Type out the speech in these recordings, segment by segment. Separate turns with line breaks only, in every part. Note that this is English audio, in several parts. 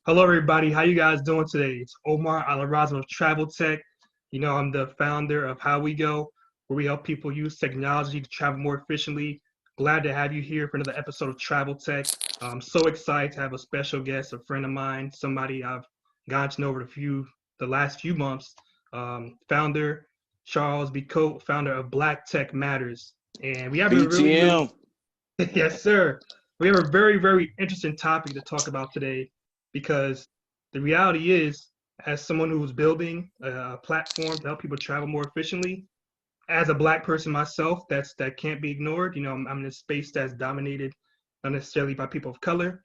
Hello, everybody. How you guys doing today? It's Omar Alarazm of traveltech. I'm the founder of Howwego, where we help people use technology to travel more efficiently. Glad to have you here for another episode of traveltech. I'm so excited to have a special guest, a friend of mine, somebody I've gotten to know over the last few months. Founder Charles Becoat, founder of Blacktechmatters, and we have a really
BTM.
yes, sir. We have a very, very interesting topic to talk about today because the reality is, as someone who's building a platform to help people travel more efficiently, as a black person myself, that can't be ignored. I'm in a space that's dominated not necessarily by people of color.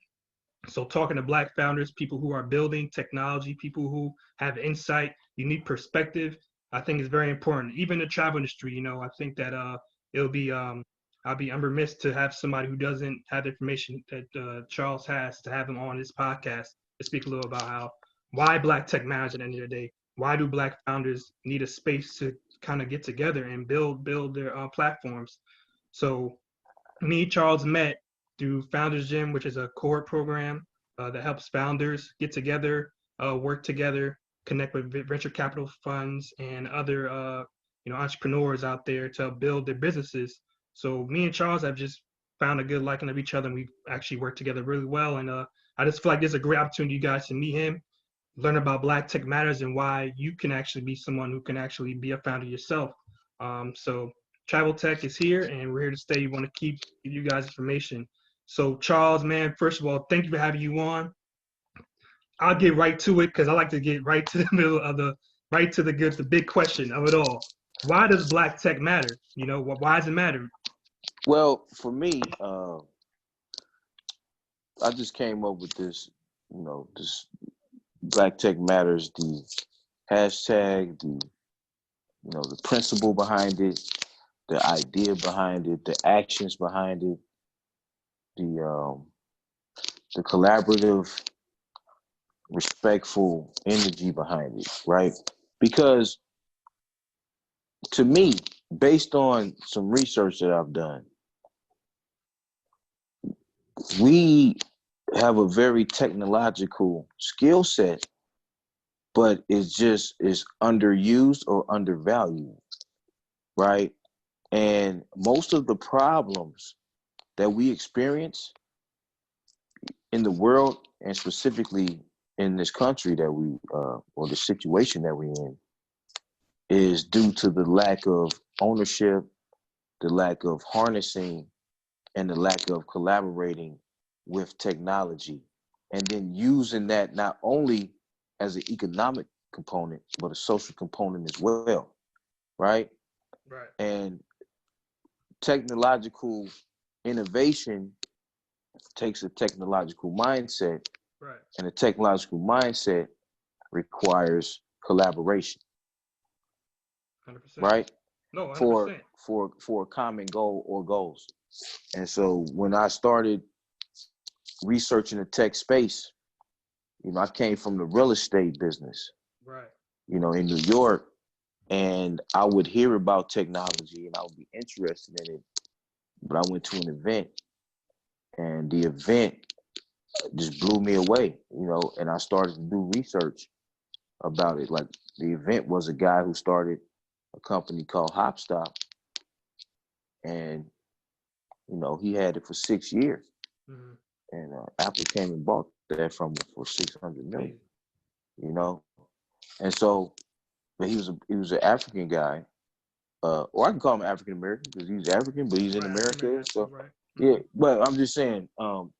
So talking to black founders, people who are building technology, people who have insight, unique perspective, I think is very important. Even the travel industry, I think that it'll be I'm remiss to have somebody who doesn't have the information that Charles has to have him on this podcast to speak a little about why black tech matters at the end of the day. Why do black founders need a space to kind of get together and build their platforms? So me and Charles met through Founders Gym, which is a cohort program that helps founders get together, work together, connect with venture capital funds and other entrepreneurs out there to build their businesses. So me and Charles have just found a good liking of each other, and we've actually worked together really well. And I just feel like there's a great opportunity you guys to meet him, learn about Black Tech Matters, and why you can actually be someone who can actually be a founder yourself. So Travel Tech is here, and we're here to stay. We want to give you guys information. So Charles, man, first of all, thank you for having you on. I'll get right to it because I like to get right to the middle of right to the big question of it all. Why does Black Tech matter? Why does it matter?
Well, for me, I just came up with this, this Black Tech Matters, the hashtag, the principle behind it, the idea behind it, the actions behind it, the um, the collaborative, respectful energy behind it, right? Because to me, based on some research that I've done, we have a very technological skill set, but it's just is underused or undervalued, right? And most of the problems that we experience in the world, and specifically in this country that we or the situation that we're in, is due to the lack of ownership, the lack of harnessing, and the lack of collaborating with technology, and then using that not only as an economic component but a social component as well, right?
Right,
And technological innovation takes a technological mindset,
right,
and a technological mindset requires collaboration,
100%.
right?
No, hundred
for
percent.
for a common goal or goals. And so when I started researching the tech space, I came from the real estate business,
Right,
in New York, and I would hear about technology and I would be interested in it. But I went to an event, and the event just blew me away, and I started to do research about it. Like, the event was a guy who started a company called Hopstop, and he had it for 6 years,
mm-hmm.
and Apple came and bought that from him for 600 million.
Amazing.
You know, and so, but he was an African guy, or I can call him African American because he's African, but he's in
Right, African
America.
American
So
accent. Right.
yeah,
Mm-hmm.
but I'm just saying,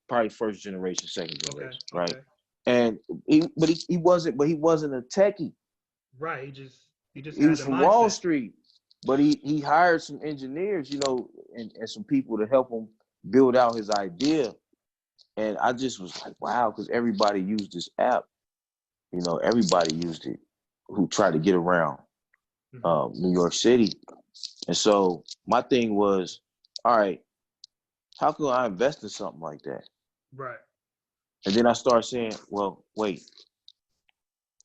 probably first generation, second
Okay,
generation, right?
okay.
And he wasn't a techie.
Right. He just
He
had
was
the
from Wall
mindset.
Street, but he hired some engineers, and some people to help him build out his idea. And I just was like, wow, because everybody used this app. Everybody used it who tried to get around
Mm-hmm.
New York City. And so my thing was, all right, how can I invest in something like that?
Right.
And then I started saying, well, wait,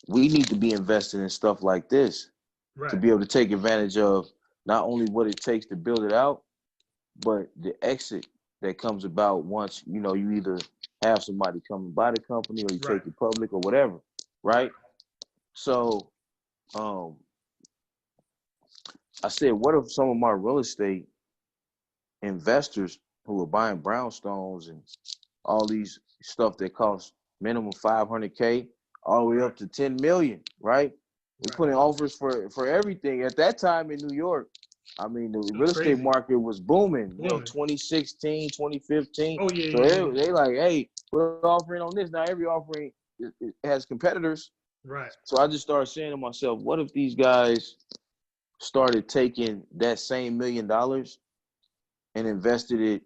we need to be investing in stuff like this to
Right.
be able to take advantage of not only what it takes to build it out, but the exit that comes about once you either have somebody come and buy the company, or you
Right.
take it public, or whatever, right? So I said, what if some of my real estate investors who are buying brownstones and all these stuff that costs minimum 500K all the way up to 10 million, right? We're putting offers for everything. At that time in New York, I mean, the real estate market was booming, 2016, 2015.
Oh, yeah,
So
yeah.
they like, hey, put an offering on this. Now every offering it has competitors.
Right.
So I just started saying to myself, what if these guys started taking that same $1 million and invested it,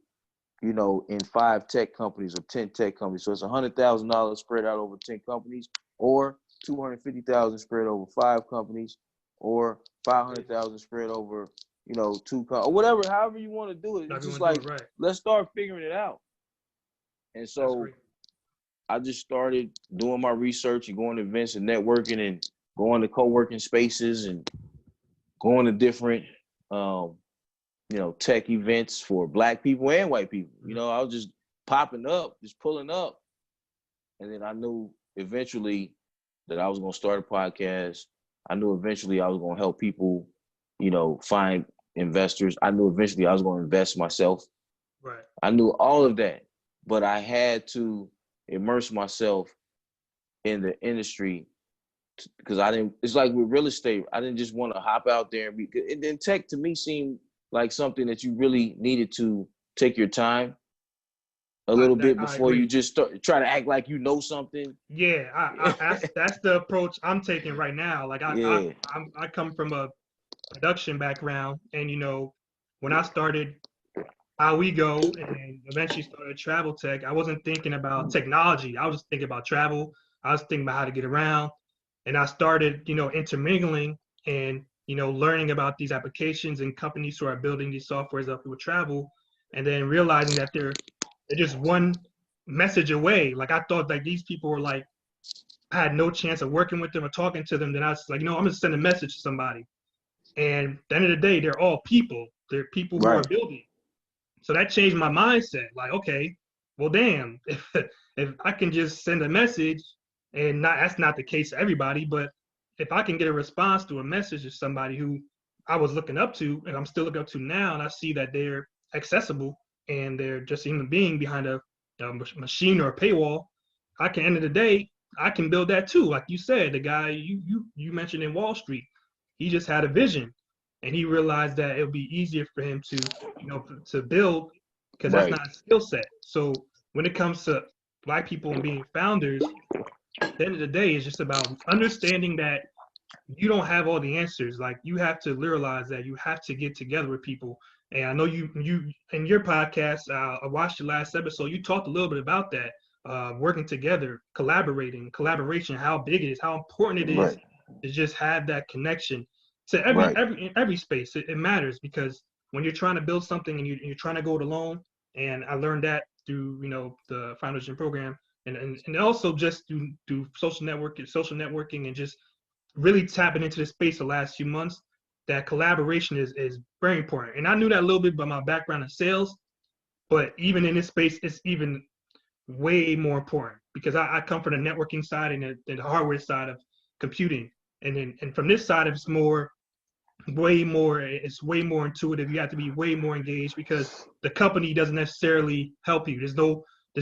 you know, in 5 tech companies or 10 tech companies? So it's $100,000 spread out over 10 companies, or 250,000 spread over 5 companies, or 500,000 spread over, you know, 2 or whatever, however you want to do it. It's just like, let's start figuring it out. And so I just started doing my research and going to events and networking and going to co-working spaces and going to different, you know, tech events for Black people and white people. You know, I was just popping up, just pulling up. And then I knew eventually that I was going to start a podcast. I knew eventually I was going to help people, you know, find investors. I knew eventually I was going to invest myself.
Right.
I knew all of that, but I had to immerse myself in the industry because I didn't, it's like with real estate, I didn't just want to hop out there and then tech to me seemed like something that you really needed to take your time a little bit before you just start try to act like you know something.
Yeah, that's the approach I'm taking right now. Like I come from a production background, and you know, when I started Howwego and eventually started traveltech, I wasn't thinking about technology. I was just thinking about travel. I was thinking about how to get around, and I started, you know, intermingling and, you know, learning about these applications and companies who are building these softwares that people travel, and then realizing that they're just one message away. Like I thought like these people were like, I had no chance of working with them or talking to them. Then I was like, no, I'm gonna send a message to somebody. And at the end of the day, they're all people. They're people who are building. So that changed my mindset. Like, okay, well, damn, if I can just send a message, and that's not the case for everybody, but if I can get a response to a message to somebody who I was looking up to, and I'm still looking up to now, and I see that they're accessible and they're just a human being behind a machine or a paywall, I can, end of the day, I can build that too. Like you said, the guy you mentioned in Wall Street, he just had a vision, and he realized that it would be easier for him to, you know, to build, because that's not a skill set. So when it comes to Black people and being founders, at the end of the day, it's just about understanding that you don't have all the answers. Like you have to realize that you have to get together with people. And I know you in your podcast, I watched the last episode. You talked a little bit about that, working together, collaboration, how big it is, how important it is to just have that connection to every space. It matters, because when you're trying to build something and you're trying to go it alone, and I learned that through, you know, the Foundation program, and also just through social networking, and just really tapping into the space the last few months, that collaboration is very important. And I knew that a little bit by my background in sales, but even in this space, it's even way more important, because I come from the networking side and the hardware side of computing. And from this side, it's way more intuitive. You have to be way more engaged, because the company doesn't necessarily help you. There's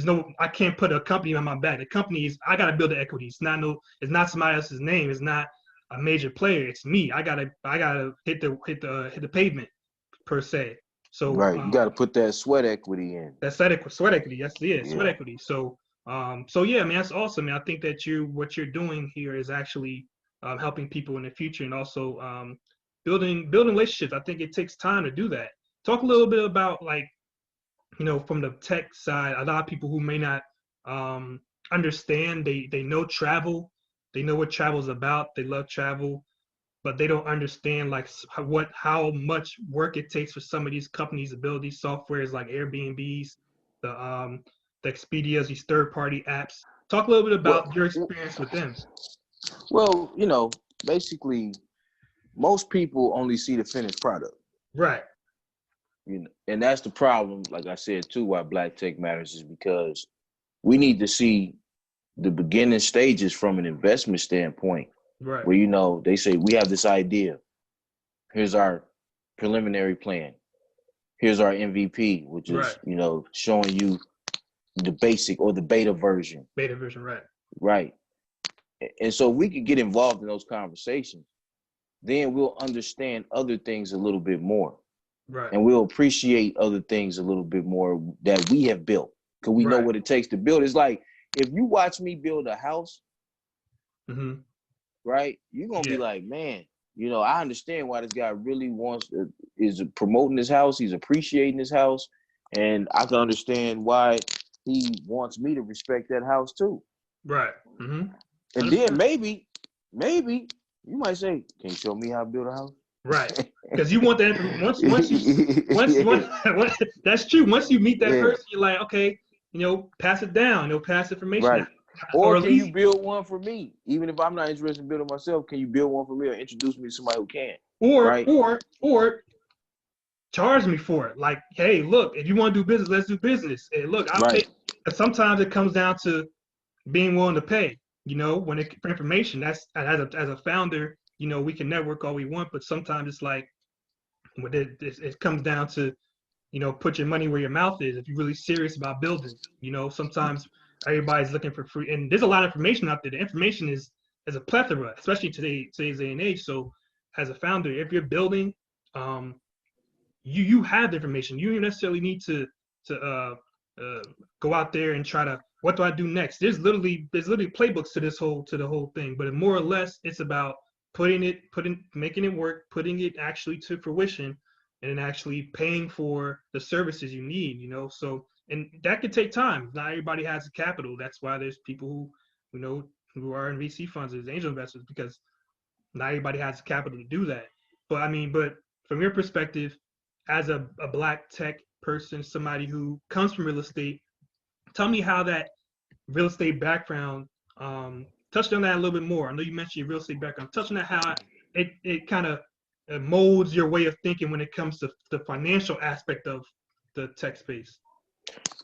no, I can't put a company on my back. The company is, I got to build the equity. It's not somebody else's name. It's not a major player. It's me. I gotta hit the pavement, per se. So
you got to put that sweat equity in.
That sweat equity. That's sweat equity. So so yeah, man, that's awesome, man. I think that what you're doing here is actually helping people in the future, and also building relationships. I think it takes time to do that. Talk a little bit about, like, you know, from the tech side, a lot of people who may not understand, they know travel, they know what travel is about, they love travel, but they don't understand like how much work it takes for some of these companies to build these softwares like Airbnbs, the Expedias, these third-party apps. Talk a little bit about your experience with them.
Well, you know, basically, most people only see the finished product.
Right.
You know, and that's the problem, like I said too, why Black Tech Matters, is because we need to see the beginning stages from an investment standpoint,
Right.
where, you know, they say, we have this idea. Here's our preliminary plan. Here's our MVP, which is,
Right.
you know, showing you the basic or the beta version.
Beta version, right.
Right. And so we could get involved in those conversations. Then we'll understand other things a little bit more.
Right.
And we'll appreciate other things a little bit more that we have built, because we know
Right.
what it takes to build. It's like, if you watch me build a house,
Mm-hmm.
right, you're going to be like, man, you know, I understand why this guy really is promoting his house. He's appreciating his house. And I can understand why he wants me to respect that house too.
Right. Mm-hmm.
And then maybe you might say, can you show me how to build a house?
Right. Because you want that once that's true. Once you meet that person, you're like, okay, you know, pass it down, you know, pass information
right.
out.
Or
at
can
least
you build one for me? Even if I'm not interested in building myself, can you build one for me or introduce me to somebody who can? Right?
Or charge me for it. Like, hey, look, if you want to do business, let's do business. Hey, look, I'll pay. Sometimes it comes down to being willing to pay. You know, for information, that's as a founder, you know, we can network all we want, but sometimes it's like when it comes down to, you know, put your money where your mouth is. If you're really serious about building, you know, sometimes everybody's looking for free, and there's a lot of information out there. The information is a plethora, especially today's day and age. So, as a founder, if you're building, you have the information. You don't necessarily need to go out there and try to, what do I do next? There's literally playbooks to the whole thing, but more or less it's about making it work, putting it actually to fruition, and then actually paying for the services you need, you know. So, and that could take time. Not everybody has the capital. That's why there's people who, you know, who are in VC funds as angel investors, because not everybody has the capital to do that. But from your perspective, as a black tech person, somebody who comes from real estate, tell me how that real estate background, touched on that a little bit more. I know you mentioned your real estate background. Touch on that, how it kind of molds your way of thinking when it comes to the financial aspect of the tech space.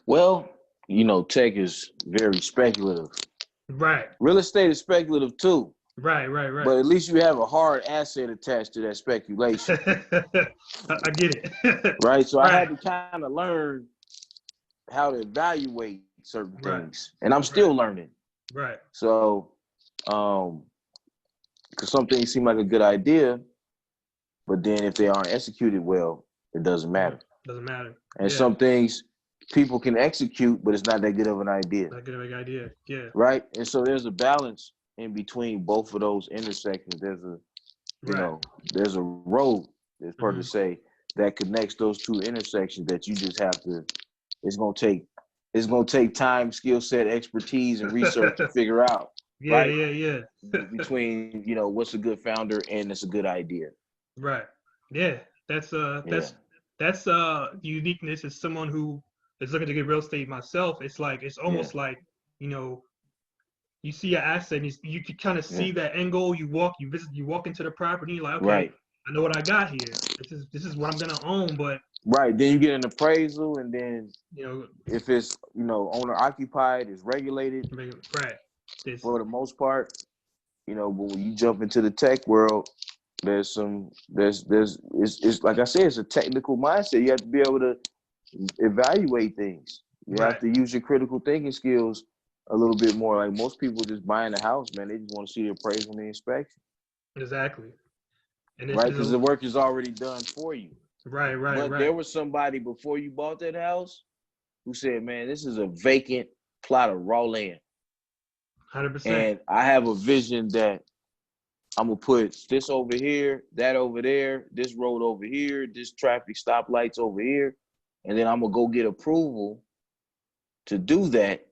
Well, you know, tech is very speculative.
Right.
Real estate is speculative too.
Right.
But at least you have a hard asset attached to that speculation.
I get it.
Right. So I had to kind of learn how to evaluate certain things. And I'm still learning.
Right.
So, because some things seem like a good idea, but then if they aren't executed well, it doesn't matter.
Doesn't matter.
And some things people can execute, but it's not that good of an idea.
Not good of an idea. Yeah.
Right. And so there's a balance in between both of those intersections. There's a, you know, there's a road, as per to say, that connects those two intersections that you just have to, it's going to take time, skill set, expertise, and research to figure out.
Yeah.
Between, you know, what's a good founder and it's a good idea.
Right. Yeah. That's uniqueness as someone who is looking to get real estate myself. It's like, it's almost like, you know, you see an asset and you can kind of see that end goal. You walk into the property, you're like, okay, I know what I got here. This is what I'm gonna own. But
then you get an appraisal, and then,
you know, if
it's, you know, owner occupied, is regulated. For the most part, you know, but when you jump into the tech world, it's like I said, it's a technical mindset. You have to be able to evaluate things. You have to use your critical thinking skills a little bit more. Like most people just buying a house, man, they just want to see the appraisal and the inspection.
Exactly. And
because the work is already done for you. But there was somebody before you bought that house who said, man, this is a vacant plot of raw land.
100%.
And I have a vision that I'm going to put this over here, that over there, this road over here, this traffic stoplights over here. And then I'm going to go get approval to do that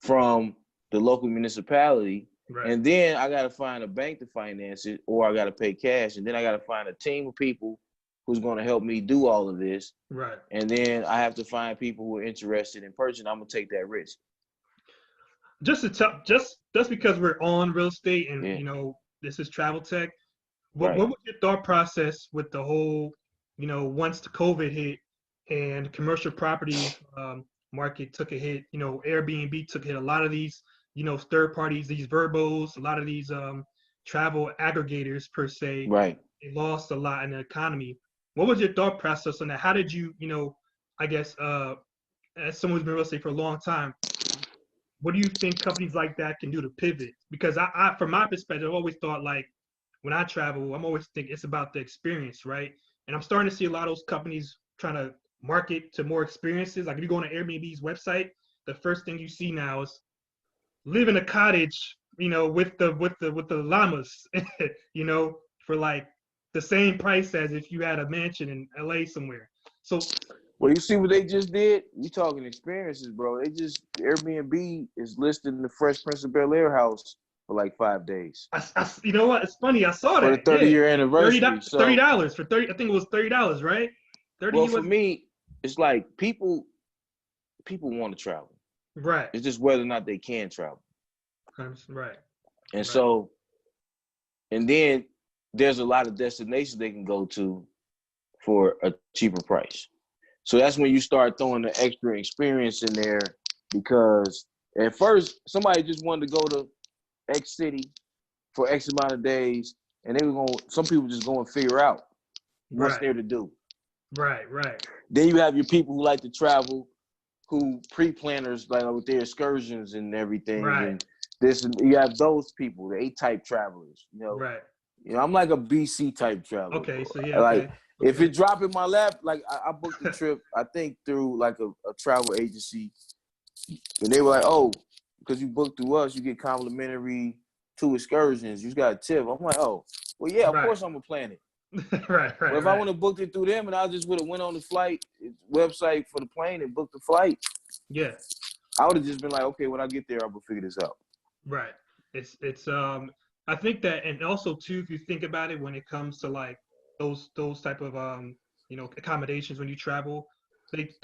from the local municipality. And then I got to find a bank to finance it, or I got to pay cash. And then I got to find a team of people who's going to help me do all of this. And then I have to find people who are interested in purchasing. I'm going to take that risk.
Just because we're on real estate and, you know, this is travel tech, what was your thought process with the whole, you know, once the COVID hit and commercial property market took a hit. You know, Airbnb took a hit. A lot of these, you know, third parties, these Verbos, a lot of these travel aggregators per se,
Right.
they lost a lot in the economy. What was your thought process on that? How did you, you know, I guess as someone who's been real estate for a long time, what do you think companies like that can do to pivot? Because from my perspective, I've always thought like when I travel, I'm always thinking it's about the experience, right? And I'm starting to see a lot of those companies trying to market to more experiences. Like if you go on Airbnb's website, the first thing you see now is live in a cottage, you know, with the llamas, you know, for like the same price as if you had a mansion in LA somewhere. So
Well, you see what they just did? You talking experiences, bro. They just Airbnb is listing the Fresh Prince of Bel-Air house for like 5 days
you know what? It's funny. I saw
for the
that. Yeah,
30-year anniversary. So,
$30 for 30. I think it was $30, right? 30
well, for
US.
me, it's like people want to travel.
Right.
It's just whether or not they can travel.
Right.
And
Right.
so, and then there's a lot of destinations they can go to for a cheaper price. So that's when you start throwing the extra experience in there, because at first somebody just wanted to go to X city for X amount of days, and they were going. Some people just go and figure out what's
Right.
there to do.
Right. Right.
Then you have your people who like to travel, who pre-planners like with their excursions and everything,
Right.
and this. And you have those people, the A-type travelers.
Right.
You know, I'm like a BC type traveler.
Okay.
Bro.
So yeah.
Like
Okay.
if it drop in my lap, like I booked the trip, I think through like a travel agency, and they were like, "Oh, because you booked through us, you get complimentary 2 excursions. You got a tip." I'm like, "Oh, well, yeah, of
Right.
course I'm gonna plan it."
Right.
But if I would have booked it through them, and I just would have went on the flight website for the plane and booked the flight,
yeah.
I would have just been like, "Okay, when I get there, I'm gonna figure this out."
Right. It's I think that, and also too, if you think about it, when it comes to like those type of you know, accommodations when you travel,
Right.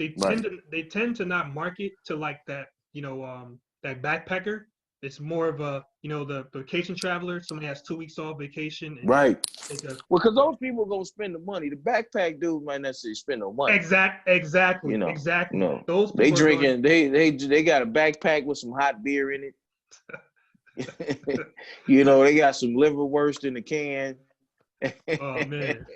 they tend to not market to like that, you know, that backpacker. It's more of a, you know, the vacation traveler. Somebody has 2 weeks off vacation and
Right.
take a
Well, because those people are gonna spend the money. The backpack dude might not necessarily spend no money.
exactly.
You know,
Those
they
people are going.
drinking. They got a backpack with some hot beer in it. You know, they got some liverwurst in the can.
Oh man.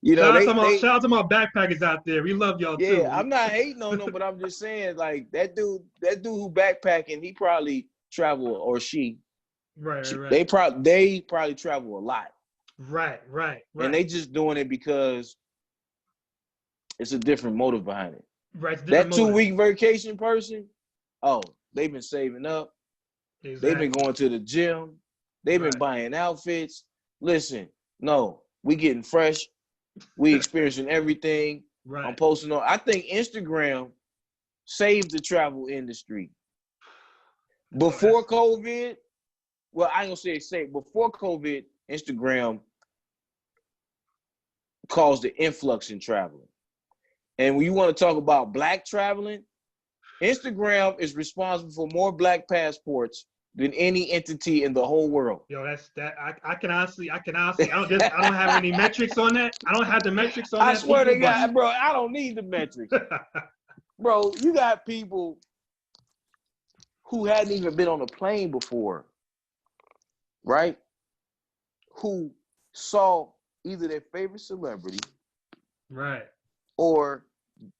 You know,
Shout out to my backpackers out there. We love y'all
yeah,
too.
I'm not hating on them, but I'm just saying, like, that dude who backpacking, he probably travel, or she.
Right.
They probably travel a lot.
Right.
And they just doing it because it's a different motive behind it.
Right. It's
That
different motive.
2-week vacation person, oh, they've been saving up.
Exactly.
They've been going to the gym. They've been buying outfits. Listen, no, we getting fresh. We experiencing everything.
Right.
I'm posting on. I think Instagram saved the travel industry. Before COVID, well, I ain't gonna say it saved. Before COVID, Instagram caused the influx in traveling. And when you want to talk about Black traveling, Instagram is responsible for more Black passports than any entity in the whole world.
Yo, I can honestly, I don't have any metrics on that. I don't have the metrics on that.
I swear to God, bro, I don't need the metrics. Bro, you got people who hadn't even been on a plane before, right? Who saw either their favorite celebrity,
right,
or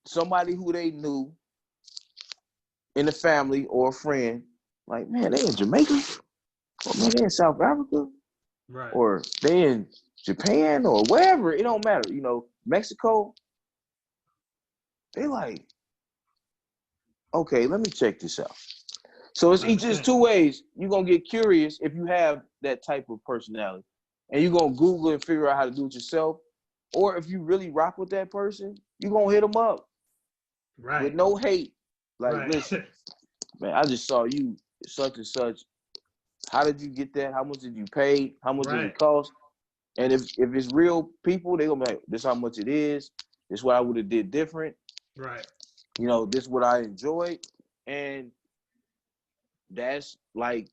somebody who they knew in the family or a friend, like, man, they in Jamaica, or man, they in South Africa,
right,
or they in Japan, or wherever, it don't matter, you know, Mexico. They like, okay, let me check this out. So it's just 2 ways. You're going to get curious if you have that type of personality, and you're going to Google and figure out how to do it yourself. Or if you really rock with that person, you're going to hit them up with no hate. Like, listen, man, I just saw you such and such. How did you get that? How much did you pay? How much did it cost? And if it's real people, they're going to be like, this is how much it is. This is what I would have did different.
Right.
You know, this is what I enjoyed. And that's like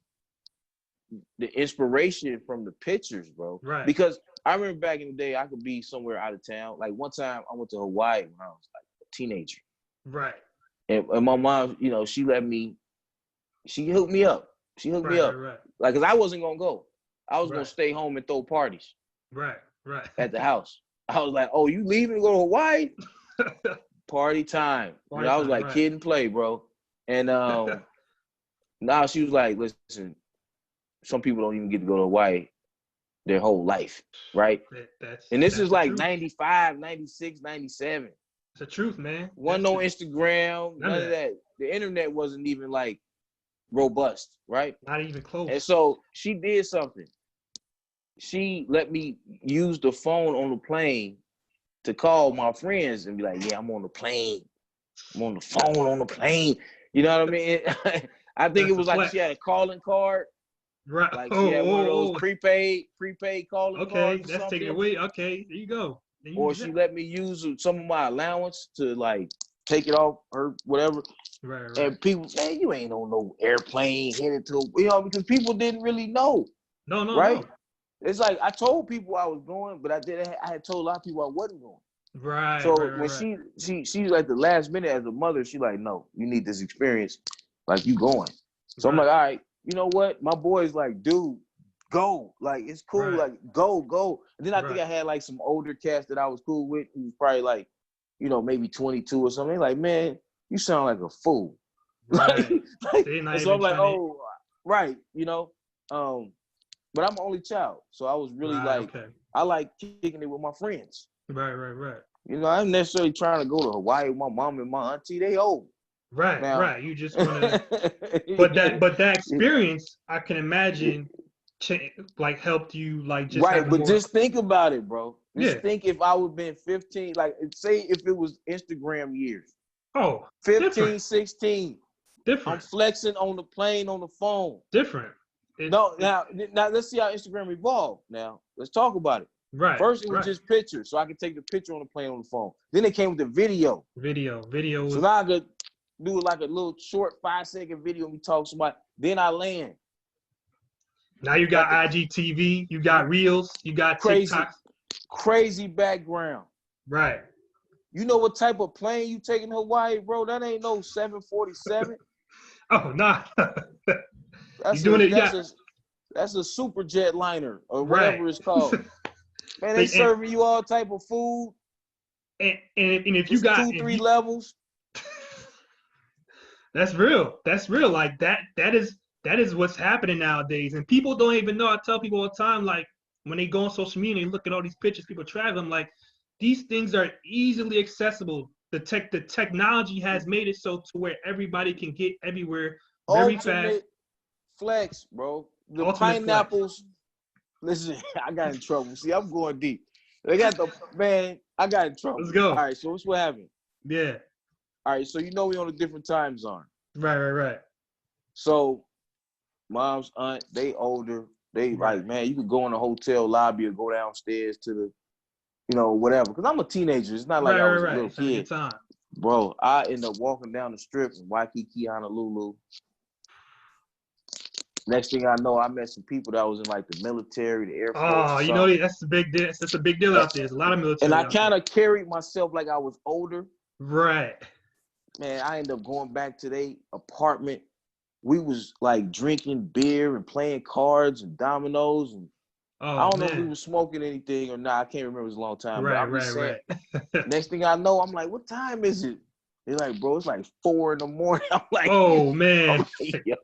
the inspiration from the pictures, bro.
Right.
Because I remember back in the day, I could be somewhere out of town. Like one time I went to Hawaii when I was like a teenager.
Right.
And my mom, you know, she hooked me up. She hooked me up.
Right.
Like, cause I wasn't gonna go. I was gonna
Right.
stay home and throw parties
Right.
at the house. I was like, oh, you leaving to go to Hawaii? Party time.
Party
I was
time,
like,
right.
kid and play, bro. And now she was like, listen, some people don't even get to go to Hawaii their whole life, right? And this
That's
is
the
like
truth.
95, 96, 97.
It's the truth, man.
Wasn't no Instagram, none of
that.
that. The internet wasn't even like robust, right?
Not even close.
And so she did something. She let me use the phone on the plane to call my friends and be like, yeah, I'm on the plane. I'm on the phone on the plane. You know what I mean? I think it was like she had a calling card.
Right.
Like she had one of those prepaid calling
okay,
cards or
that's
something.
taking away. Okay, there you go.
Or she let me use some of my allowance to like take it off her whatever.
Right.
And people, man, you ain't on no airplane headed to, you know, because people didn't really know.
No.
Right? It's like I told people I was going, but I had told a lot of people I wasn't going.
Right.
So when she's like the last minute as a mother, she like, no, you need this experience. Like, you going. So I'm like, all right, you know what? My boy's like, dude, go. Like, it's cool.
Right.
Like, go. And then I think I had like some older cats that I was cool with who was probably like, you know, maybe 22 or something. Like, man, you sound like a fool.
Right.
So I'm like, oh, right, you know. But I'm an only child. So I was really I like kicking it with my friends.
Right.
You know, I'm necessarily trying to go to Hawaii with my mom and my auntie. They old.
Right.
Now,
right. You just want to, but that experience, I can imagine, like helped you, like just
right. But just think about it, bro. Just think if I would have been 15, like say if it was Instagram years.
Oh,
15,
different.
16.
Different.
I'm flexing on the plane on the phone.
Different.
Now let's see how Instagram evolved. Now let's talk about it.
Right.
First, it was just pictures, so I could take the picture on the plane on the phone. Then it came with the video.
Video.
So now I could do like a little short 5-second video and we talk to somebody. Then I land.
Now you got IGTV, you got Reels, you got TikTok.
Crazy background.
Right.
You know what type of plane you taking to Hawaii, bro? That ain't no 747.
Oh, nah.
That's a super jet liner or whatever it's called. Man, they serving you all type of food.
And if you got
2-3 levels.
That's real. That's real. Like that is what's happening nowadays. And people don't even know. I tell people all the time, like when they go on social media and look at all these pictures, people traveling, like these things are easily accessible. The technology has made it so to where everybody can get everywhere very fast.
Flex, bro. The
Ultimate
pineapples.
Flex.
Listen, I got in trouble. See, I'm going deep. I got in trouble.
Let's go.
All right, so what's what happened?
Yeah.
All right, so you know we on a different time zone.
Right.
So mom's aunt, they older. They like, man, you could go in the hotel lobby or go downstairs to the, you know, whatever. Because I'm a teenager. It's not like I was a little kid. Bro, I end up walking down the strip in Waikiki, Honolulu. Next thing I know, I met some people that was in like the military, the Air Force.
Oh, you know, that's a big deal. That's a big deal out there. There's a lot of military.
And I kind of carried myself like I was older.
Right.
Man, I ended up going back to their apartment. We was like drinking beer and playing cards and dominoes. And I don't know if we were smoking anything or not. I can't remember. It was a long time.
Right.
Next thing I know, I'm like, what time is it? They're like, bro, it's like 4 a.m. I'm like,
oh, man.
Yo.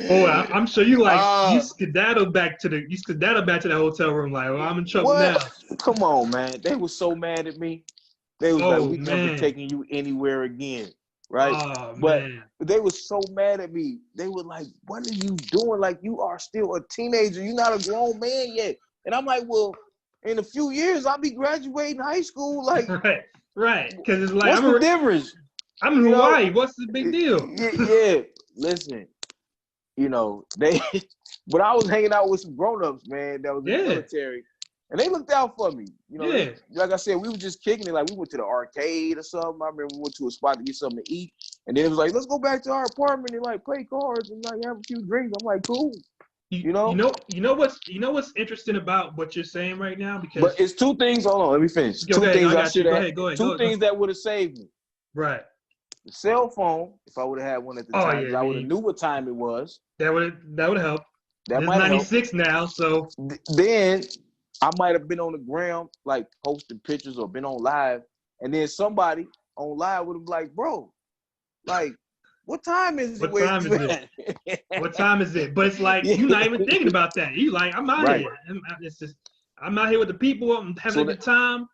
Oh, I'm sure you like you skedaddle back to the hotel room like, well, I'm in trouble now.
Come on, man. They were so mad at me. They was like, we never taking you anywhere again, right?
Oh,
but they were so mad at me. They were like, what are you doing? Like, you are still a teenager. You're not a grown man yet. And I'm like, well, in a few years, I'll be graduating high school. Like,
right. Because it's like,
what's the difference?
I'm in Hawaii. What's the big deal?
Yeah. Listen. You know, but I was hanging out with some grown-ups, man, that was in the military. And they looked out for me. You know, like I said, we were just kicking it. Like, we went to the arcade or something. I remember we went to a spot to get something to eat. And then it was like, let's go back to our apartment and, like, play cards and, like, have a few drinks. I'm like, cool. You know what's interesting about what you're saying right now? But it's two things. Hold on, let me finish. Two things I should have.
Go ahead.
Two things that would have saved me.
Right.
the cell phone, if I would have had one at the time,
yeah,
I would have knew what time it was.
That would help.
That
It's
might help.
96 now, so
Then I might have been on the ground, like posting pictures or been on live, and then somebody on live would have been like, bro, like, what time is it?
What time is it? What time is it? But it's like you're not even thinking about that. You like, I'm out here. It's just I'm out here with the people. I'm having a good time.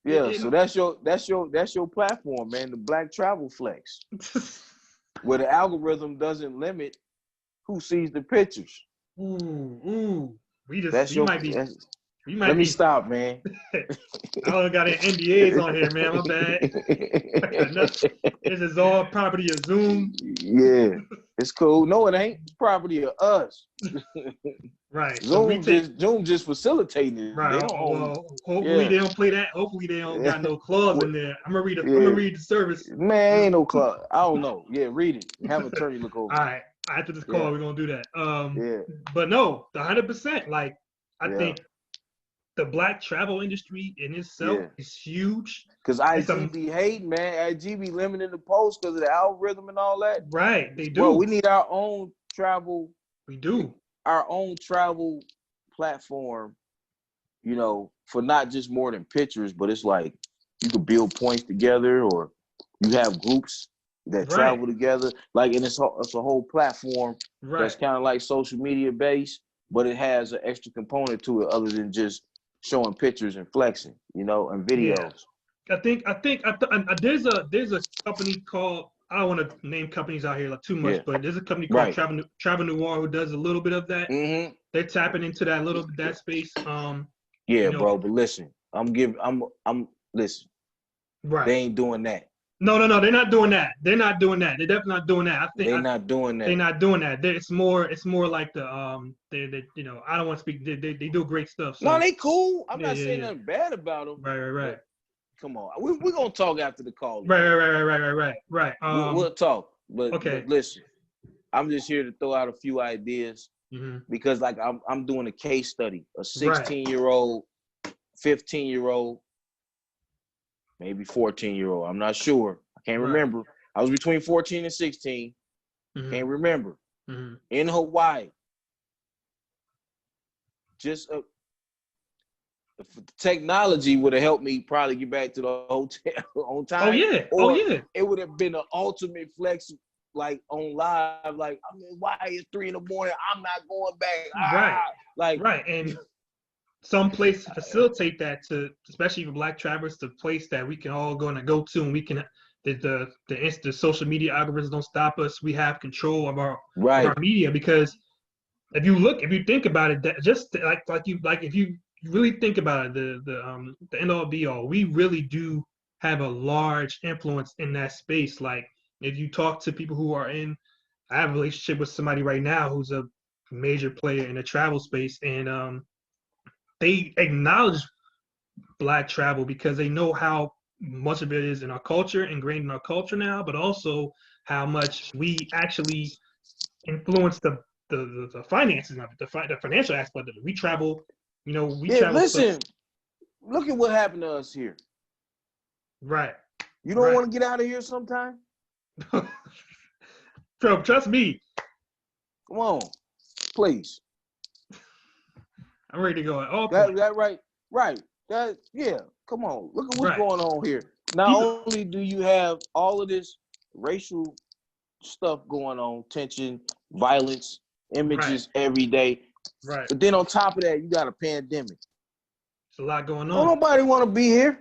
Yeah, so that's your platform, man. The Black Travel Flex, where the algorithm doesn't limit who sees the pictures.
Ooh.
Let me stop, man.
I don't got any NDAs on here, man. My bad. This is all property of Zoom.
Yeah, it's cool. No, it ain't. It's property of us.
Right.
Zoom just facilitating it.
Right.
They don't own.
Hopefully they don't play that. Hopefully they don't got no clause in there. I'm gonna read the service.
Man, ain't no clause. I don't know. Yeah, read it. Have an attorney look over.
All right. After this call, we're gonna do that. But no, 100%. Like, I think the Black travel industry in itself is huge.
Because IG be hating, man. IG be limiting the post because of the algorithm and all that.
Right, they do.
Well, we need our own travel.
We do.
Our own travel platform, you know, for not just more than pictures, but it's like you could build points together, or you have groups that travel together. Like, and it's a whole platform that's kind of like social media based, but it has an extra component to it other than just showing pictures and flexing, you know, and videos.
Yeah. I think there's a company called, I don't want to name companies out here like too much, but there's a company called Travel Noir who does a little bit of that.
Mm-hmm.
They're tapping into that space.
Bro, but listen, listen.
Right.
They ain't doing that.
No, they're not doing that. They're definitely not doing that. I think
they're not doing that.
They're not doing that. It's more like the they you know, I don't want to speak. They do great stuff. So.
No, they cool. I'm not saying nothing bad about them.
Right.
Come on, we're gonna talk after the call.
Right.
We'll talk. But listen, I'm just here to throw out a few ideas because, like, I'm doing a case study. A 16-year-old, 15-year-old, maybe 14-year-old. I'm not sure. I can't remember. I was between 14 and 16. Can't remember. In Hawaii. Just technology would have helped me probably get back to the hotel on time.
Oh yeah.
It would have been an ultimate flex, like on live. Like, I mean, why is 3 in the morning? I'm not going back.
And some place to facilitate that, to especially for Black travelers, the place that we can all go to, and we can the social media algorithms don't stop us. We have control of our media, because if you think about it, that just if you really think about it, the end all be all, we really do have a large influence in that space. Like, if you talk to people who are I have a relationship with somebody right now who's a major player in the travel space, and they acknowledge Black travel because they know how much of it is in our culture, ingrained in our culture now, but also how much we actually influence the finances of it, the financial aspect of it. We travel, travel.
Listen, look at what happened to us here.
Right.
You don't want to get out of here sometime?
Trust me.
Come on, please.
I'm ready to go.
Right. Come on. Look at what's going on here. Not only do you have all of this racial stuff going on, tension, violence, images every day.
Right.
But then on top of that, you got a pandemic.
It's a lot going on.
Don't nobody want to be here.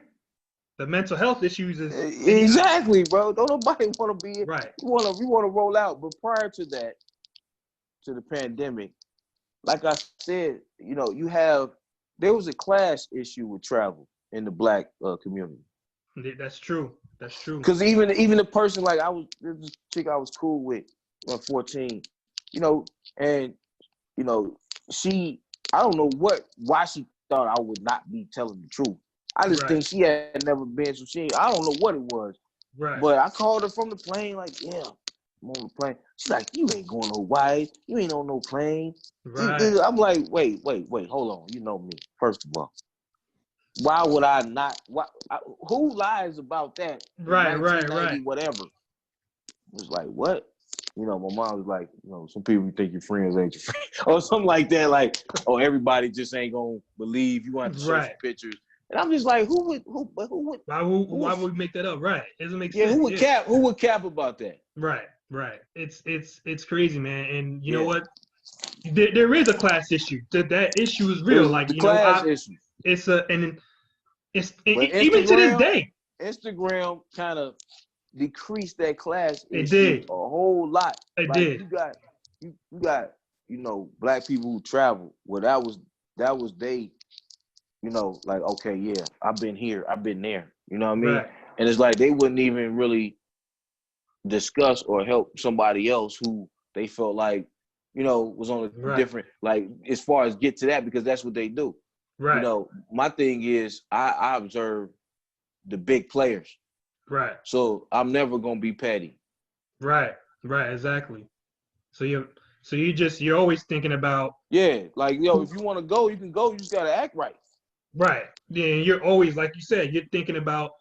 The mental health issues is
exactly, bro. Don't nobody want to be here.
Right.
You want to roll out. But prior to that, to the pandemic, like I said, there was a class issue with travel in the Black community.
That's true.
Because even the person, like, there's this chick I was cool with when 14, and I don't know why she thought I would not be telling the truth. I just think she had never been, so I don't know what it was.
Right.
But I called her from the plane, like, yeah, I'm on the plane. She's like, you ain't going to Hawaii. You ain't on no plane.
Right.
I'm like, wait, hold on. You know me, first of all. Why would I not? Who lies about that?
Right.
Whatever. was like, what? You know, my mom was like, you know, some people think your friends ain't your friends, or something like that. Like, oh, everybody just ain't gonna believe you. Want to show some pictures, and I'm just like, who would?
Why would we make that up? Right? It doesn't make sense.
Who would cap? Who would cap about that?
Right. It's crazy, man. And you know what? There is a class issue. That issue is real. Like,
the class issue.
Even to this day,
Instagram kind of decreased that class issue.
It did
a whole lot.
It did.
You got you know, black people who travel. Well, that was they. You know, like, okay, yeah, I've been here, I've been there. You know what I mean?
Right.
And it's like they wouldn't even really discuss or help somebody else who they felt like, you know, was on a different, like, as far as get to that, because that's what they do.
Right.
You know, my thing is I observe the big players.
Right.
So I'm never gonna be petty.
Right. Exactly. So you're always thinking about,
like, yo, if you want to go, you can go. You just gotta act right.
Right. Yeah, and you're always, like you said, you're thinking about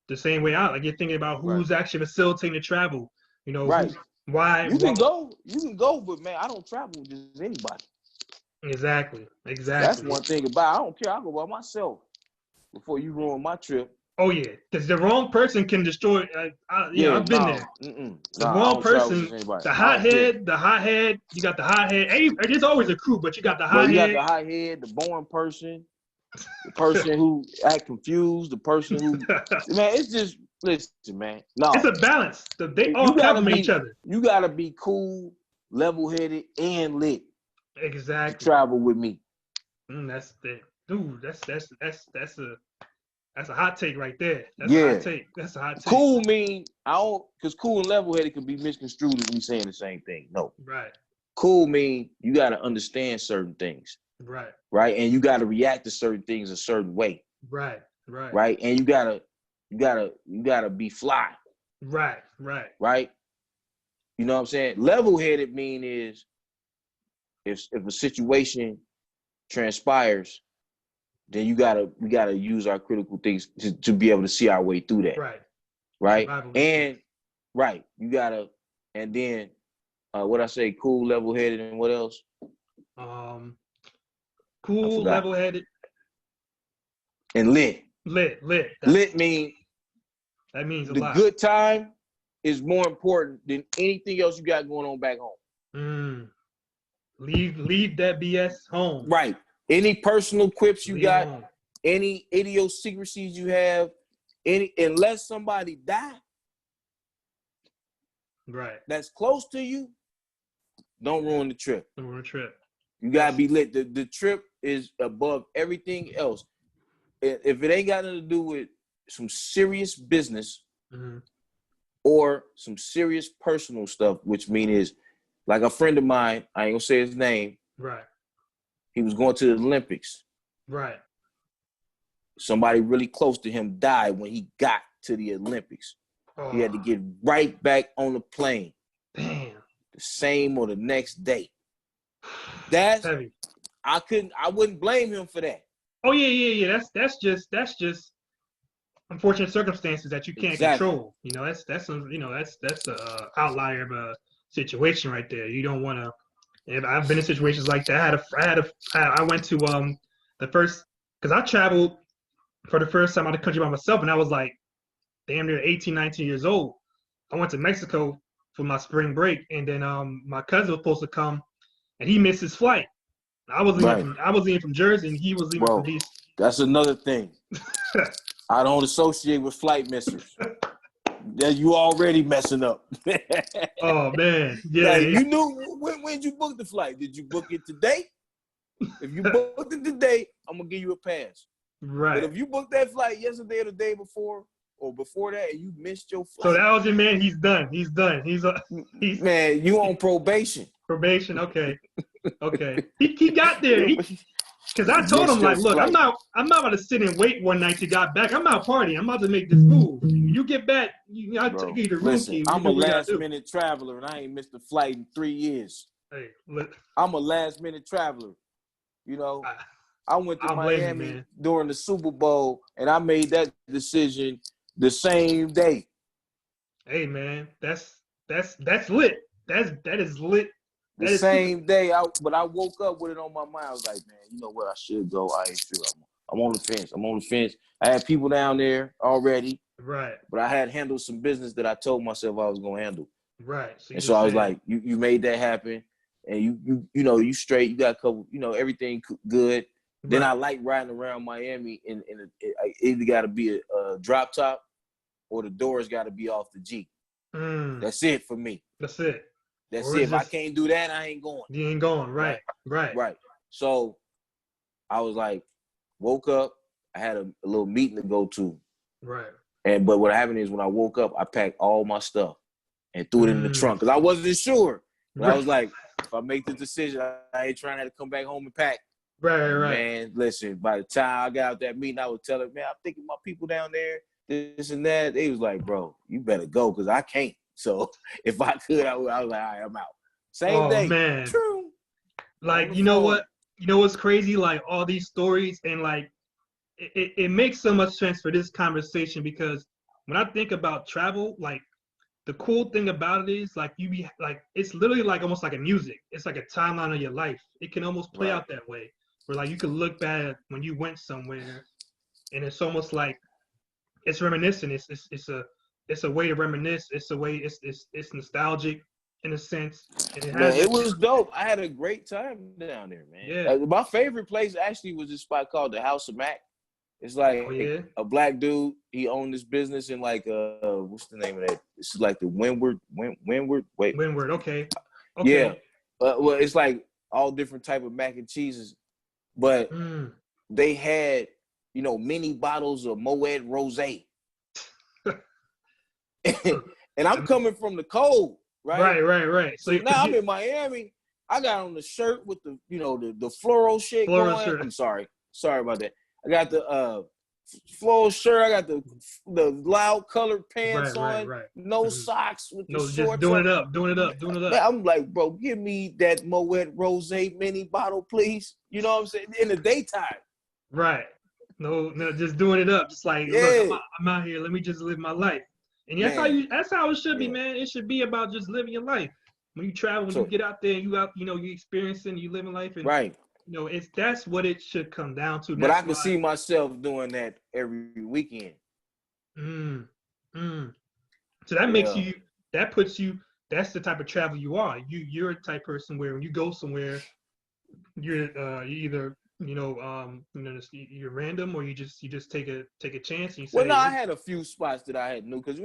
the same way out. Like, you're thinking about who's actually facilitating the travel. You know, why
you can go, but man, I don't travel with just anybody.
Exactly.
That's one thing about I don't care. I'll go by myself before you ruin my trip.
Oh yeah, because the wrong person can destroy. I've been there. The wrong person, the hothead. You got the hothead. There's always a crew, but you got the hothead.
You got the hothead, the boring person, the person who act confused, the person who man. It's just listen, man. No,
it's a balance. They all complement each other.
You gotta be cool, level-headed, and lit.
Exactly.
To travel with me.
That's the dude. That's a hot take right there. That's a hot take.
Cool mean because cool and level-headed can be misconstrued as we saying the same thing. No.
Right.
Cool mean you got to understand certain things.
Right.
Right, and you got to react to certain things a certain way.
Right.
Right, and you gotta be fly.
Right.
You know what I'm saying? Level-headed mean is if a situation transpires, then we gotta use our critical things to be able to see our way through that. Right. And you gotta, and then what I say, cool, level-headed, and what else?
Cool, level-headed,
and lit.
Lit
mean
that means a
the
lot.
good time is more important than anything else you got going on back home.
Leave that BS home.
Right. Any personal quips you got, any idiosyncrasies you have, unless somebody die,
right,
that's close to you, don't ruin the trip. You gotta be lit. The trip is above everything else. If it ain't got nothing to do with some serious business or some serious personal stuff, which means like a friend of mine, I ain't gonna say his name.
Right.
He was going to the Olympics.
Right.
Somebody really close to him died when he got to the Olympics. He had to get right back on the plane.
Damn.
The same or the next day. That's heavy. I wouldn't blame him for that.
Oh yeah. That's just unfortunate circumstances that you can't control. You know, that's a outlier of a situation right there. You don't want to. And I've been in situations like that. I went to the first, because I traveled for the first time out of the country by myself, and I was like damn near 18, 19 years old. I went to Mexico for my spring break, and then my cousin was supposed to come, and he missed his flight. I was leaving from Jersey, and he was leaving from DC.
That's another thing. I don't associate with flight missers. You already messing up.
Oh man, yeah.
Like, you knew when you book the flight? Did you book it today? If you booked it today, I'm gonna give you a pass.
Right.
But if you booked that flight yesterday or the day before, or before that, and you missed your flight,
so that was your man. He's done. He's
man. You on probation?
Probation. Okay. He got there. Because I told him, like, look, I'm not about to sit and wait one night till got back. I'm out partying. I'm about to make this move. You get back, I'll take you to room key.
I'm a last-minute traveler, and I ain't missed a flight in 3 years.
Hey, look.
I'm a last-minute traveler. You know, I went to Miami during the Super Bowl, and I made that decision the same day.
Hey man, that's lit. That is lit.
The
That is super.
same day, but I woke up with it on my mind. I was like, man, you know what? I should go. I ain't sure. I'm on the fence. I'm on the fence. I had people down there already,
Right.
but I had handled some business that I told myself I was gonna handle.
Right. So you
And so
just
I was
said,
like, you made that happen, and you straight. You got a couple, everything good. Then I
right.
like riding around Miami, and it either got to be a drop top or the doors got to be off the Jeep.
Mm,
That's it for me.
that's it.
That's
Or
it.
it's
If I
just
can't do that, I ain't going.
you ain't going.
Right.
Right. Right.
Right. So I was like, woke up. I had a little meeting to go to,
Right.
but what happened is when I woke up, I packed all my stuff and threw it in the
Mm,
trunk because I wasn't sure. But I
right.
was like, if I make the decision, I ain't trying to come back home and pack.
Right.
And
Right.
man, listen, by the time I got out that meeting, I was telling, man, I'm thinking my people down there, this and that. They was like, bro, you better go because I can't. So if I could, I was like, all right, I'm out. Same
Oh
day.
man.
True. On
Like
the
you know
phone.
what? You know what's crazy? Like all these stories and like it makes so much sense for this conversation because when I think about travel, like the cool thing about it is like you be like it's literally like almost like a music. It's like a timeline of your life. It can almost play
Right.
out that way. Where like you could look back when you went somewhere and it's almost like it's reminiscent. It's a way to reminisce. It's a way it's nostalgic in a sense. And it
Man,
has
it
that
was dope. I had a great time down there, man.
yeah.
My favorite place actually was this spot called the House of Mac. It's
Oh
like
yeah.
a black dude. He owned this business in like what's the name of that? This is like the Windward. Wait,
Windward. Okay.
yeah.
Okay.
Well, it's like all different type of mac and cheeses, but
Mm.
they had mini bottles of Moet Rosé, and I'm coming from the cold, right?
Right, right, right. So
So
because
now I'm
you
in Miami. I got on the shirt with the floral shit
floral
going.
shirt.
I'm sorry about that. I got the floral shirt. I got the loud colored pants
Right, right,
on.
right.
No
Mhm.
socks with the
No, just
shorts
doing
on.
it up, doing it up, doing it
Man,
up.
I'm like, bro, give me that Moet Rosé mini bottle, please. You know what I'm saying? In the daytime.
Right. No, no, just doing it up. Just like, look,
Yeah,
I'm out here. Let me just live my life. And
man.
that's how it should be,
Yeah.
man. It should be about just living your life. When you travel, when you
So
get out there, you experiencing, you living life, and
right.
that's what it should come down to. And
But I
that's
could
why.
see myself doing that every weekend.
Mm, mm. So that makes
Yeah.
you, that puts you, that's the type of travel you are. You're a type person where when you go somewhere, you either you're random or you just take a chance and you
Well, no,
say
I had a few spots that I had knew because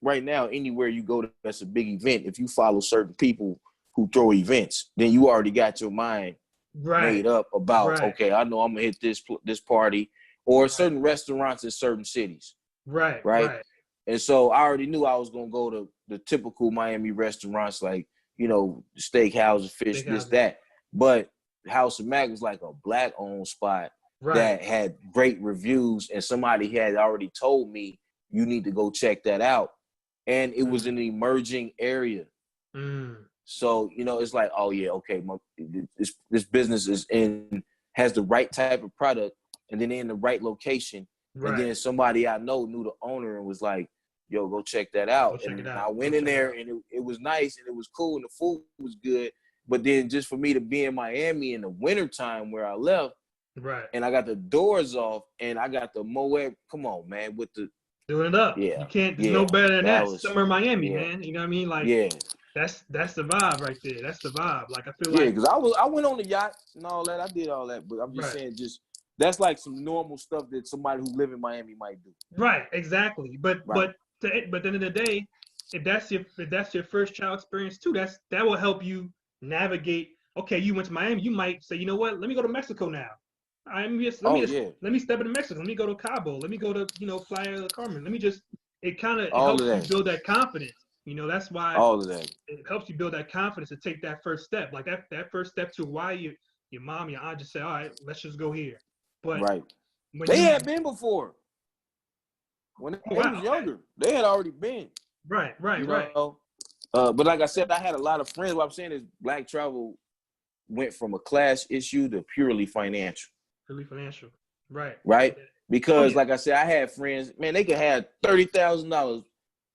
right now, anywhere you go that's a big event. If you follow certain people who throw events, then you already got your mind
right,
made up about
right,
okay, I know I'm gonna hit this party or
right,
certain restaurants in certain cities,
right,
right?
right.
And so I already knew I was gonna go to the typical Miami restaurants like steakhouses, fish,
Big
this
houses,
that. But House of Mac was like a black owned spot
right.
that had great reviews, and somebody had already told me you need to go check that out. And it was
Mm,
an emerging area.
mm,
So, it's like, oh yeah, okay, this business has the right type of product and then in the right location. And
right.
then somebody I know knew the owner and was like, yo, go check that
Go
out.
check it
And
out.
I
Go
went in
check it
there
out.
and it was nice and it was cool and the food was good. But then just for me to be in Miami in the wintertime where I left
Right.
and I got the doors off and I got the Moet, come on, man, with the,
Doing it up. You
yeah,
can't. There's no
yeah,
better than
that
that.
was,
Summer Miami,
yeah,
man. You know what I mean? Like
yeah.
that's the vibe right there. That's the vibe. Like I feel
Yeah,
like
because I went on the yacht and all that. I did all that, but I'm just
right.
saying, that's like some normal stuff that somebody who live in Miami might do.
Right, exactly. But
Right.
at the end of the day, if that's your first child experience too, that will help you navigate. Okay, you went to Miami, you might say, you know what? Let me go to Mexico now.
Oh yeah,
let me step into Mexico. Let me go to Cabo. Let me go to Playa del Carmen. Let me just it
all
helps
of
you
that,
build that confidence. That's why
all of that.
it helps you build that confidence to take that first step. Like that first step to why your mom, your aunt just say, all right, let's just go here. But
Right.
when
They
you
had been before when
oh
they
wow,
was
okay.
younger. They had already been.
Right, right,
You
right.
know. But like I said, I had a lot of friends. What I'm saying is, black travel went from a class issue to purely financial.
Really financial. Right.
Right.
Yeah. Oh
Because
yeah.
like I said, I had friends. Man, they could have $30,000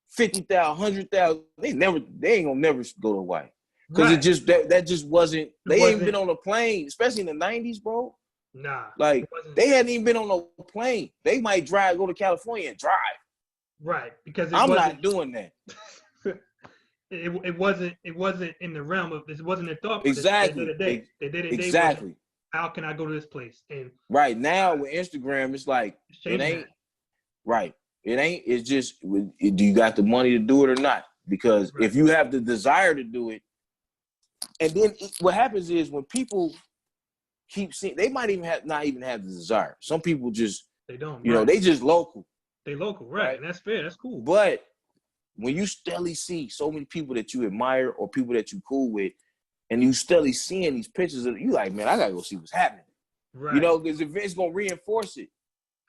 50,000, 100,000. They ain't gonna never go to Hawaii. Because
Right.
it just that just wasn't. They
wasn't.
ain't been on a plane, especially in the 90s, bro.
Nah.
Like they hadn't even been on a plane. They might go to California and drive.
Right, because
I'm not doing that.
it wasn't in the realm of this. Wasn't a thought.
Exactly.
They did it.
Exactly.
How can I go to this place? And
right now with Instagram, it's like it ain't
that.
right. It ain't. It's just do you got the money to do it or not? Because
right.
if you have the desire to do it, and then what happens is when people keep seeing, they might even not even have the desire. Some people just
they don't.
You know, they just local.
They local, right? And that's fair. That's cool.
But when you steadily see so many people that you admire or people that you cool with, and you steadily seeing these pictures of you, like, man, I gotta go see what's happening. Right. You know, because it's gonna reinforce it.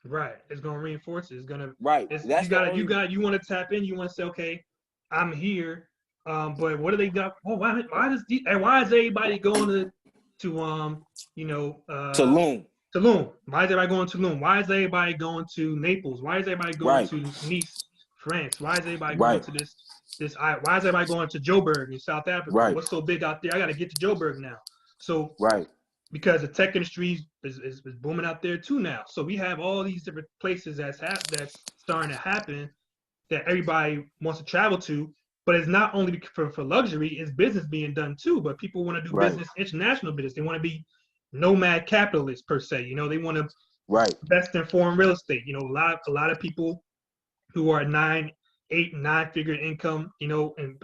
Right. It's gonna reinforce it. It's gonna you want to tap in. You want to say, okay, I'm here. But what do they got? Oh, why is everybody going to Tulum? Tulum. Why is everybody going to Tulum? Why is everybody going to Naples? Why is everybody going to Nice, France? Why is everybody going to this? Why is everybody going to Joburg in South Africa? Right. What's so big out there? I got to get to Joburg now. So because the tech industry is booming out there too now. So we have all these different places that's starting to happen that everybody wants to travel to. But it's not only for luxury, it's business being done too. But people want to do business, international business. They want to be nomad capitalists per se. You know, they want to invest in foreign real estate. You know, a lot of people who are 8, 9-figure income, you know, and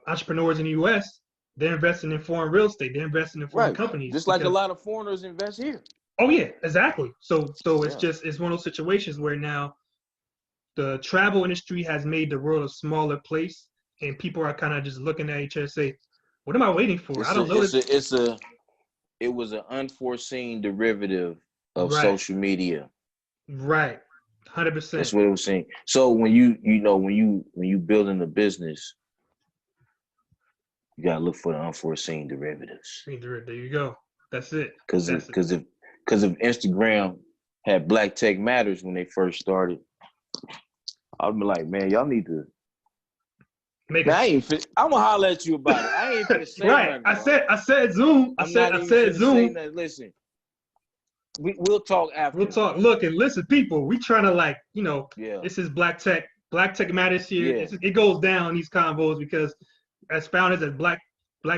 entrepreneurs in the U.S., they're investing in foreign real estate. They're investing in foreign companies.
Just like a lot of foreigners invest here.
Oh yeah, exactly. So it's one of those situations where now the travel industry has made the world a smaller place, and people are kind of just looking at each other and say, "What am I waiting for? I don't know."
It was an unforeseen derivative of social media.
Right, 100%.
That's what it was saying. So when you building a business, you gotta look for the unforeseen derivatives.
There you go. That's it.
Because if Instagram had Blacktechmatters when they first started, I'd be like, man, y'all need to. I'm gonna holler at you about it. I ain't finna say
nothing. I said Zoom. I said Zoom.
Listen, we'll talk after.
We'll talk. Look and listen, people. We trying to this is Blacktechmatters here. Yeah. It goes down these convos because as founders, as Black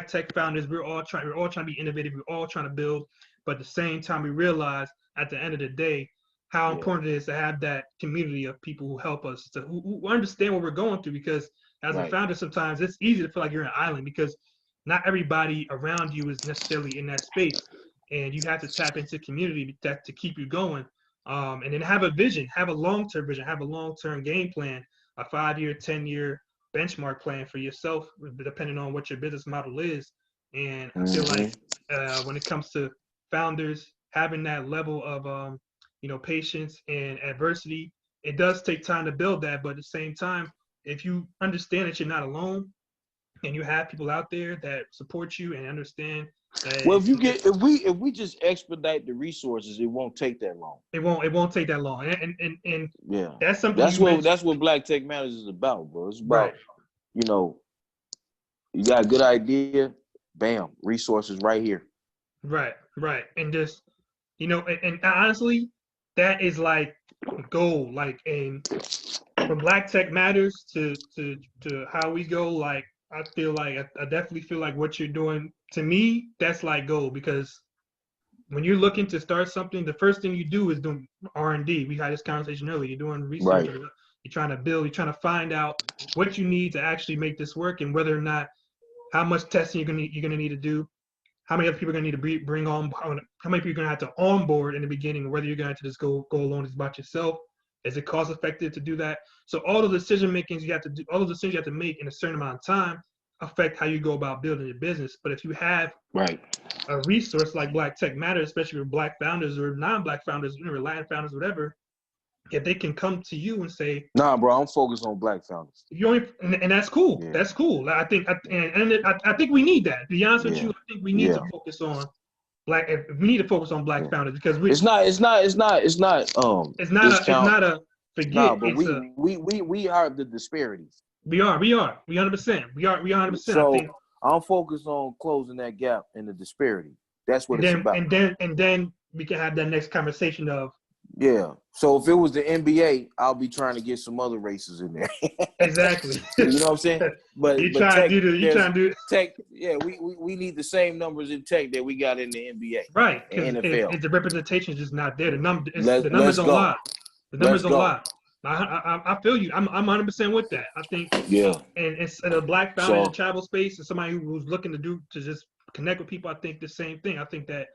tech founders, we're all trying to be innovative. We're all trying to build, but at the same time, we realize at the end of the day how important it is to have that community of people who help us, who understand what we're going through. Because as a founder, sometimes it's easy to feel like you're an island because not everybody around you is necessarily in that space, and you have to tap into community to keep you going. And then have a vision, have a long-term vision, have a long-term game plan, a 5-year, 10-year benchmark plan for yourself, depending on what your business model is. And I feel like when it comes to founders, having that level of patience and adversity, it does take time to build that. But at the same time, if you understand that you're not alone and you have people out there that support you and understand that,
well, if we just expedite the resources, it won't take that long.
It won't take that long. And
yeah,
that's something
that's what Blacktechmatters is about, bro. It's about you got a good idea, bam, resources right here.
Right. And just and honestly, that is like goal. Like, and from Blacktechmatters to Howwego, like I feel like I definitely feel like what you're doing, to me, that's like gold. Because when you're looking to start something, the first thing you do is do R&D. We had this conversation earlier. You're doing research. Right. You're trying to build. You're trying to find out what you need to actually make this work, and whether or not, how much testing you're gonna need to do, how many other people are gonna need to bring on, how many people you're gonna have to onboard in the beginning, whether you're gonna have to just go alone just about yourself. Is it cost effective to do that? So all the decision makings you have to do, all the decisions you have to make in a certain amount of time affect how you go about building your business. But if you have a resource like Blacktechmatters, especially for Black founders or non-Black founders, or Latin founders, whatever, if they can come to you and say,
"Nah, bro, I'm focused on Black founders,"
and that's cool. Yeah. That's cool. I think we need that. To be honest with you, I think we need to focus on Black. We need to focus on Black founders because it's not a forget
No, but
it's
we are the disparities.
we 100%. We are 100%. I
So
think,
I'm focused on closing that gap in the disparity. That's what
and
it's
then
about.
and then we can have that next conversation of
Yeah. So if it was the NBA, I'll be trying to get some other races in there.
exactly.
You know what I'm saying? But
you
tech,
trying to do
tech. Yeah, we need the same numbers in tech that we got in the NBA
right, because
and NFL.
the representation is just not there. The numbers
Let's
don't
go.
lie. The numbers
Let's
don't
go.
lie. I feel you. I'm 100% with that. I think,
Yeah.
and it's a black founder in the
So
travel space and somebody who's looking to just connect with people. I think the same thing. I think that,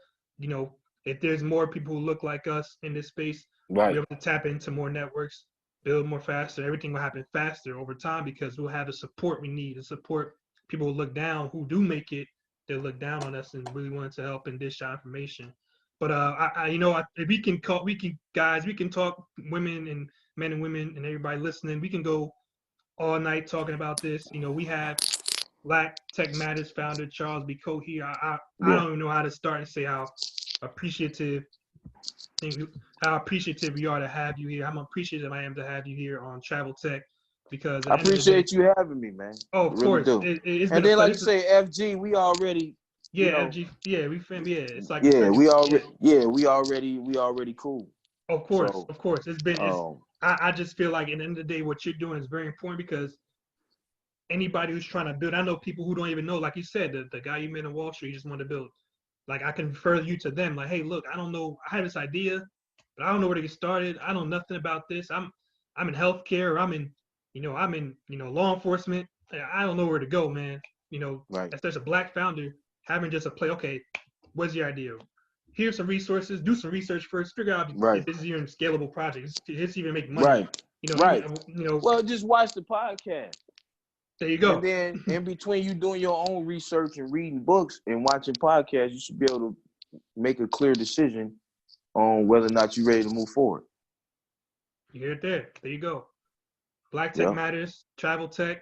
if there's more people who look like us in this space, we'll be
right.
able to tap into more networks, build more faster. Everything will happen faster over time because we'll have the support we need. The support people who look down, who do make it, they'll look down on us and really want to help and dish out information. But if we can talk women and men and women and everybody listening. We can go all night talking about this. We have Black Tech Matters founder Charles Becoat here. I
Yeah.
don't even know how to start and say how appreciative we are to have you here. How appreciative I am to have you here on Travel Tech, because
I appreciate you having me, man.
oh, of
I really
course,
do.
it's
And
been a
then, like
pleasure.
you say, FG, we already,
Yeah, FG, yeah, it's like
yeah,
we
already cool.
Of course,
So,
of course. I just feel like at the end of the day, what you're doing is very important because anybody who's trying to build, I know people who don't even know, like you said, the guy you met on Wall Street just wanted to build. Like, I can refer you to them. Like, hey, look, I don't know, I have this idea, but I don't know where to get started. I know nothing about this. I'm in healthcare, or I'm in law enforcement. I don't know where to go, man.
right.
As there's a black founder, having just a play. Okay, what's your idea? Here's some resources. Do some research first. Figure out if this is even a scalable project. It's even make money.
Right. Right.
Even,
Well, just watch the podcast.
There you go.
And then in between you doing your own research and reading books and watching podcasts, you should be able to make a clear decision on whether or not you're ready to move forward.
You hear it there. There you go. Black Tech Matters, Travel Tech.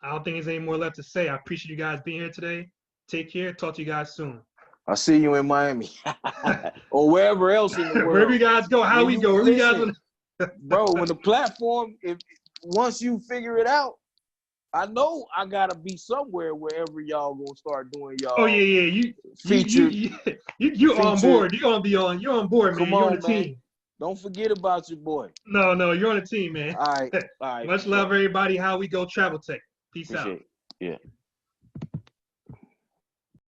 I don't think there's any more left to say. I appreciate you guys being here today. Take care. Talk to you guys soon.
I'll see you in Miami or wherever else in the world.
Wherever you guys go, Howwego. Wherever you guys want.
Bro, when the platform, once you figure it out, I know I gotta be somewhere wherever y'all gonna start doing y'all.
Oh yeah. You on board. You're on board, man. You're on the team.
Don't forget about your boy.
No, you're on the team, man.
All right.
Much love, everybody. Howwego Travel Tech. Peace out.
Yeah.